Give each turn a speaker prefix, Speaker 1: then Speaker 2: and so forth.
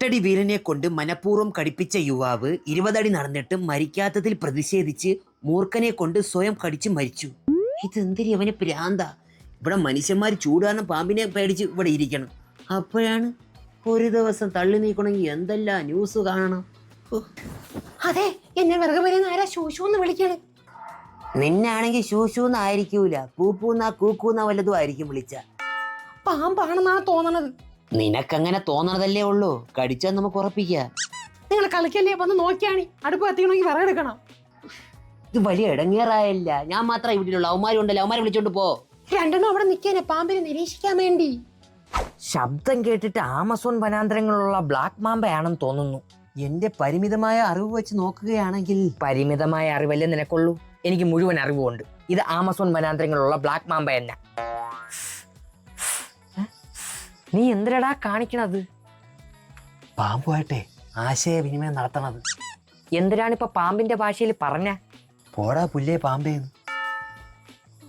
Speaker 1: 8 അടി വീരനെ കൊണ്ട് മനഃപൂർവ്വം കടിപ്പിച്ച യുവാവ് 20 അടി നടന്നിട്ട് മരിക്കാത്തതിൽ പ്രതിഷേധിച്ച് മൂർഖനെ കൊണ്ട് സ്വയം കടിച്ചു മരിച്ചു. ഇതെന്തിരി അവന് പ്രാന്ത. ഇവിടെ മനുഷ്യന്മാർ ചൂടാന്ന് പാമ്പിനെ പേടിച്ച് ഇവിടെ ഇരിക്കണം. അപ്പോഴാണ് ഒരു ദിവസം തള്ളി നീക്കണമെങ്കിൽ എന്തെല്ലാം ന്യൂസ് കാണണം.
Speaker 2: അതെ, എന്നെ വിറക് വരുന്ന ആരാ ശൂശൂന്ന് വിളിക്കണ്.
Speaker 1: നിന്നാണെങ്കിൽ ശൂശൂന്ന് ആയിരിക്കൂല, കൂപ്പൂന്നാ കൂക്കൂന്നാ വല്ലതും ആയിരിക്കും വിളിച്ച.
Speaker 2: പാമ്പാണെന്നാണ് തോന്നണത്.
Speaker 1: നിനക്കങ്ങനെ തോന്നണതല്ലേ ഉള്ളൂ, കടിച്ചാൽ നമുക്ക് ഉറപ്പിക്കാം.
Speaker 2: നിങ്ങൾ കളിക്കല്ലേ, അപ്പൊ ഒന്ന് നോക്കിയാണ് അടുപ്പ് കത്തിക്കണമെങ്കിൽ വിറകെടുക്കണം.
Speaker 1: ഇത് വലിയ ഇടങ്ങേറായല്ല. ഞാൻ മാത്രം വീട്ടിലുള്ള അവന്മാരും ഉണ്ടല്ലോ, അവന്മാരെ വിളിച്ചോണ്ട് പോ.
Speaker 2: രണ്ടെണ്ണം അവിടെ നിൽക്കാനെ പാമ്പിനെ നിരീക്ഷിക്കാൻ വേണ്ടി.
Speaker 3: ശബ്ദം കേട്ടിട്ട് ആമസോൺ വനാന്തരങ്ങളിലുള്ള ബ്ലാക്ക് മാമ്പയാണെന്ന് തോന്നുന്നു.
Speaker 1: എന്റെ പരിമിതമായ അറിവ് വെച്ച് നോക്കുകയാണെങ്കിൽ
Speaker 3: പരിമിതമായ അറിവല്ലേ നിനക്കുള്ളൂ, എനിക്ക് മുഴുവൻ അറിവുണ്ട്. ഇത് ആമസോൺ വനാന്തരങ്ങളിലുള്ള ബ്ലാക്ക് മാമ്പ തന്നെ. നീ എന്തിനടാ കാണിക്കണത്?
Speaker 1: പാമ്പുമായിട്ടെ ആശയവിനിമയം നടത്തണത്.
Speaker 3: എന്തിനാണിപ്പോ പാമ്പിന്റെ ഭാഷയിൽ പറഞ്ഞ?
Speaker 1: പോടാ പുല്ലേ പാമ്പേന്ന്.